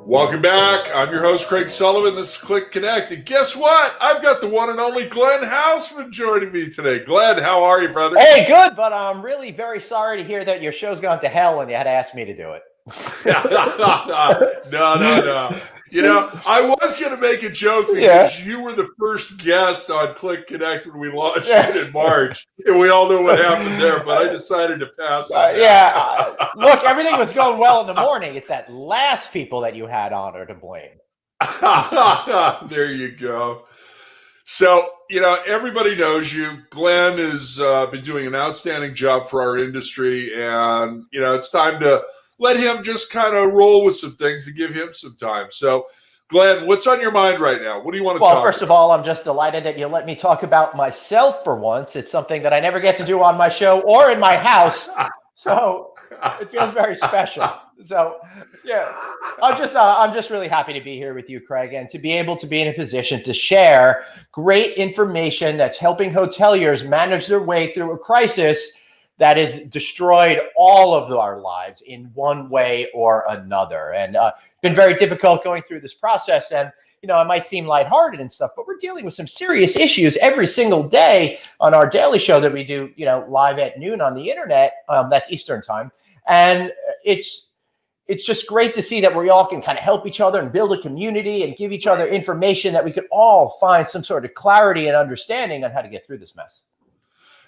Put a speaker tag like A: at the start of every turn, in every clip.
A: Welcome back. I'm your host, Craig Sullivan. This is CLIC Connect. And guess what? I've got the one and only Glenn Haussman joining me today. Glenn, how are you, brother?
B: Hey, good, but I'm really very sorry to hear that your show's gone to hell and you had to ask me to do it.
A: No. You know, I was going to make a joke because you were the first guest on CLIC Connect when we launched it in March, and we all know what happened there, but I decided to pass on that.
B: Look, everything was going well in the morning. It's that last people that you had on are to blame.
A: There you go. So, you know, everybody knows you. Glenn has been doing an outstanding job for our industry, and, you know, it's time to let him just kind of roll with some things and give him some time. So, Glenn, what's on your mind right now? What do you want to talk about?
B: Well, first of all, I'm just delighted that you let me talk about myself for once. It's something that I never get to do on my show or in my house. So it feels very special. So, yeah, I'm just really happy to be here with you, Craig, and to be able to be in a position to share great information that's helping hoteliers manage their way through a crisis that has destroyed all of our lives in one way or another. And been very difficult going through this process. And, you know, it might seem lighthearted and stuff, but we're dealing with some serious issues every single day on our daily show that we do, you know, live at noon on the internet. That's Eastern time. And it's just great to see that we all can kind of help each other and build a community and give each other information that we could all find some sort of clarity and understanding on how to get through this mess.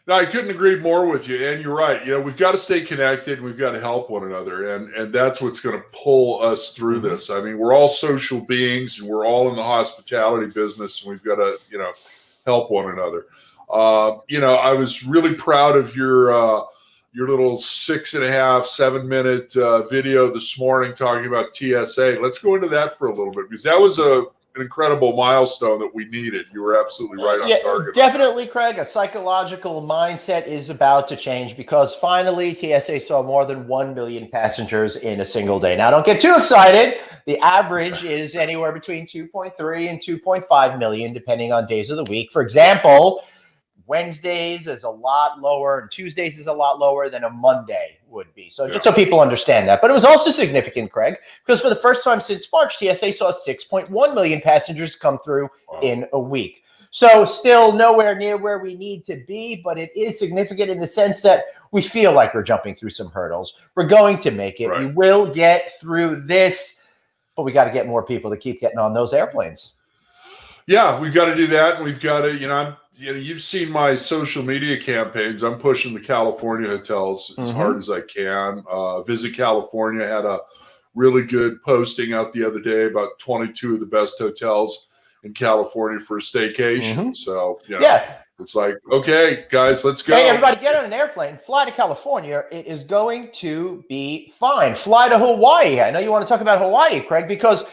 A: No, I couldn't agree more with you. And you're right. You know, we've got to stay connected. We've got to help one another. And that's what's going to pull us through this. I mean, we're all social beings and we're all in the hospitality business. And we've got to, you know, help one another. You know, I was really proud of your little 6.5, 7-minute video this morning talking about TSA. Let's go into that for a little bit, because that was an incredible milestone that we needed. You were absolutely right on target.
B: Definitely, Craig. A psychological mindset is about to change, because finally TSA saw more than 1 million passengers in a single day. Now, don't get too excited. The average is anywhere between 2.3 and 2.5 million, depending on days of the week. For example, Wednesdays is a lot lower and Tuesdays is a lot lower than a Monday would be. So just so people understand that. But it was also significant, Craig, because for the first time since March, TSA saw 6.1 million passengers come through in a week. So still nowhere near where we need to be, but it is significant in the sense that we feel like we're jumping through some hurdles. We're going to make it. Right. We will get through this, but we got to get more people to keep getting on those airplanes.
A: Yeah, we've got to do that. And we've got to, you know, you've seen my social media campaigns. I'm pushing the California hotels as hard as I can. Visit California had a really good posting out the other day about 22 of the best hotels in California for a staycation. So, you know, it's like, okay, guys, let's go.
B: Hey, everybody, get on an airplane, fly to California. It is going to be fine. Fly to Hawaii. I know you want to talk about Hawaii, Craig, because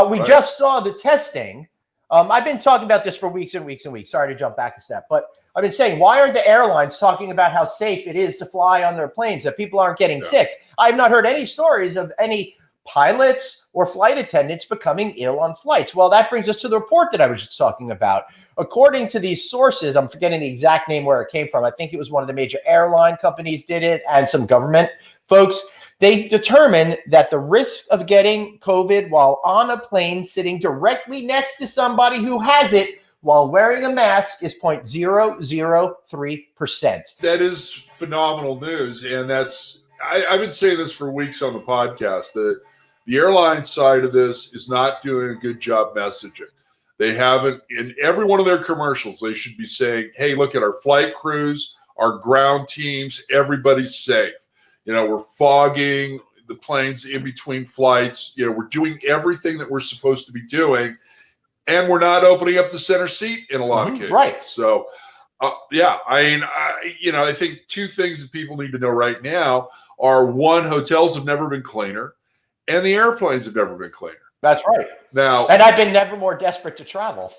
B: we just saw the testing. I've been talking about this for weeks and weeks and weeks. Sorry to jump back a step, but I've been saying, why aren't the airlines talking about how safe it is to fly on their planes, that people aren't getting sick? I've not heard any stories of any pilots or flight attendants becoming ill on flights. Well, that brings us to the report that I was just talking about. According to these sources, I'm forgetting the exact name where it came from. I think it was one of the major airline companies did it and some government folks. They determined that the risk of getting COVID while on a plane sitting directly next to somebody who has it while wearing a mask is 0.003%.
A: That is phenomenal news. And that's, I've been saying this for weeks on the podcast, that the airline side of this is not doing a good job messaging. They haven't, in every one of their commercials, they should be saying, hey, look at our flight crews, our ground teams, everybody's safe. You know, we're fogging the planes in between flights. You know, we're doing everything that we're supposed to be doing, and we're not opening up the center seat in a lot of cases.
B: Right.
A: So, yeah, I mean, you know, I think two things that people need to know right now are, one, hotels have never been cleaner, and the airplanes have never been cleaner.
B: That's right.
A: Now,
B: and I've been never more desperate to travel.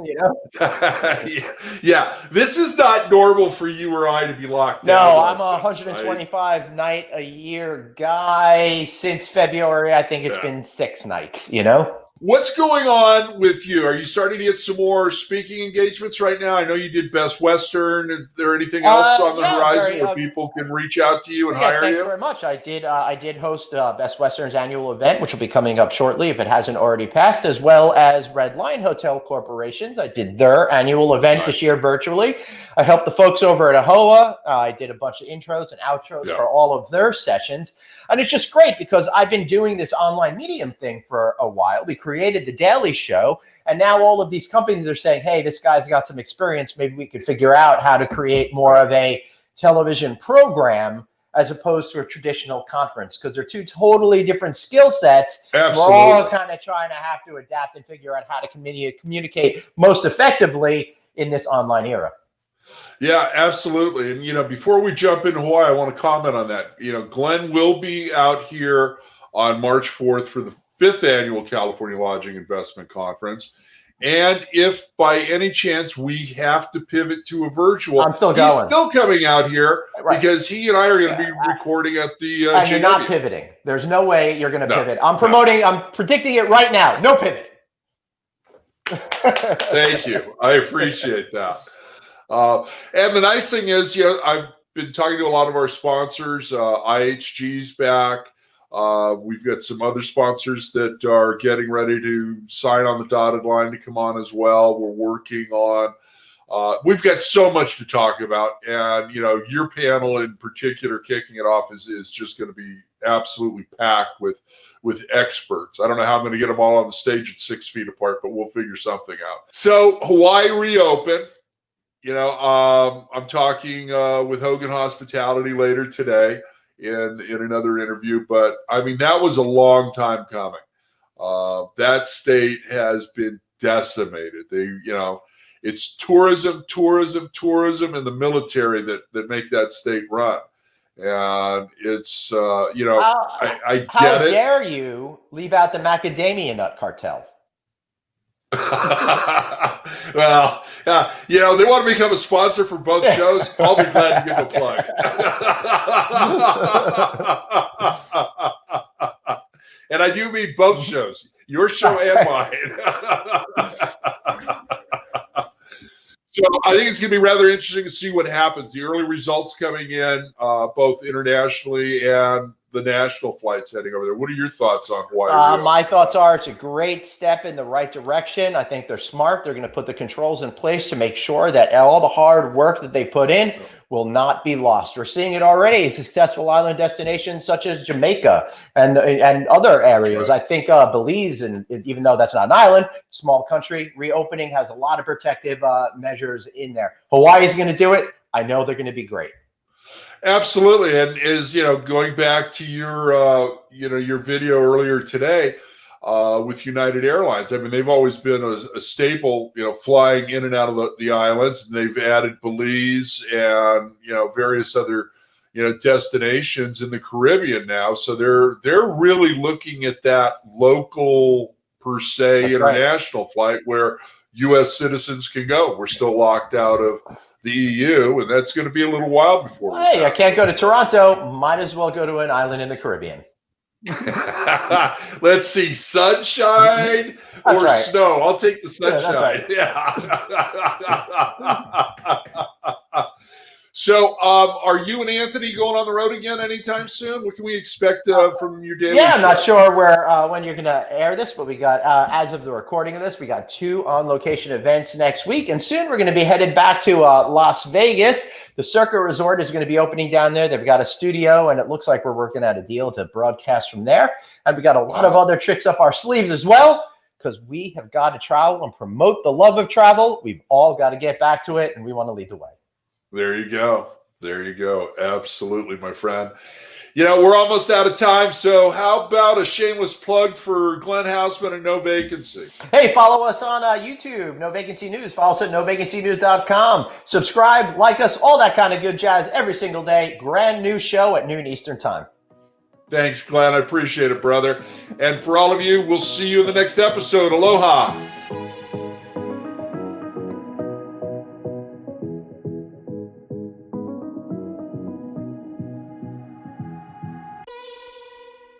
B: You know?
A: Yeah, this is not normal for you or I to be locked down.
B: No, I'm a 125 night a year guy since February. I think it's been 6 nights, you know?
A: What's going on with you? Are you starting to get some more speaking engagements right now? I know you did Best Western. Is there anything else on the horizon where people can reach out to you and hire you?
B: Thanks very much. I did host Best Western's annual event, which will be coming up shortly if it hasn't already passed, as well as Red Line Hotel Corporations. I did their annual event this year virtually. I helped the folks over at AHOA. I did a bunch of intros and outros for all of their sessions. And it's just great because I've been doing this online medium thing for a while. We created The Daily Show, and now all of these companies are saying, hey, this guy's got some experience. Maybe we could figure out how to create more of a television program as opposed to a traditional conference, because they're two totally different skill sets.
A: Absolutely.
B: We're all kind of trying to have to adapt and figure out how to communicate most effectively in this online era.
A: Yeah, absolutely. And, before we jump into Hawaii, I want to comment on that. Glenn will be out here on March 4th for the 5th annual California Lodging Investment Conference. And if by any chance we have to pivot to a virtual,
B: I'm still going.
A: He's still coming out here because he and I are going to be recording at the
B: and you're not pivoting. There's no way you're going to pivot. I'm predicting it right now. No pivot.
A: Thank you. I appreciate that. And the nice thing is, I've been talking to a lot of our sponsors. IHG's back. We've got some other sponsors that are getting ready to sign on the dotted line to come on as well. We're working on, we've got so much to talk about. And, your panel in particular kicking it off is just going to be absolutely packed with experts. I don't know how I'm going to get them all on the stage at 6 feet apart, but we'll figure something out. So Hawaii reopened. I'm talking with Hogan Hospitality later today in another interview, but I mean, that was a long time coming. That state has been decimated. It's tourism, and the military that make that state run. And it's, I get it.
B: How dare you leave out the macadamia nut cartel?
A: Well, they want to become a sponsor for both shows. I'll be glad to give a plug. And I do mean both shows, your show and mine. So I think it's going to be rather interesting to see what happens. The early results coming in, both internationally and the national flights heading over there. What are your thoughts on Hawaii?
B: My thoughts are it's a great step in the right direction. I think they're smart. They're going to put the controls in place to make sure that all the hard work that they put in will not be lost. We're seeing it already in successful island destinations such as Jamaica and other areas. Right. I think Belize, and even though that's not an island, small country, reopening has a lot of protective measures in there. Hawaii is going to do it. I know they're going to be great.
A: Absolutely. And going back to your video earlier today with United Airlines, I mean, they've always been a staple, flying in and out of the islands, and they've added Belize and, various other, destinations in the Caribbean now. So they're really looking at that local per se international flight where U.S. citizens can go. We're still locked out of the EU, and that's going to be a little while before.
B: Hey, I can't go to Toronto. Might as well go to an island in the Caribbean.
A: Let's see, sunshine or snow. I'll take the sunshine. Yeah. So, are you and Anthony going on the road again anytime soon? What can we expect from your daily show?
B: I'm not sure when you're going to air this, but we got, as of the recording of this, we got 2 on-location events next week, and soon we're going to be headed back to Las Vegas. The Circa Resort is going to be opening down there. They've got a studio, and it looks like we're working out a deal to broadcast from there. And we got a lot of other tricks up our sleeves as well, because we have got to travel and promote the love of travel. We've all got to get back to it, and we want to lead the way.
A: There you go. There you go. Absolutely, my friend. We're almost out of time. So how about a shameless plug for Glenn Haussman and No Vacancy?
B: Hey, follow us on YouTube, No Vacancy News. Follow us at NoVacancyNews.com. Subscribe, like us, all that kind of good jazz every single day. Brand new show at noon Eastern time.
A: Thanks, Glenn. I appreciate it, brother. And for all of you, we'll see you in the next episode. Aloha.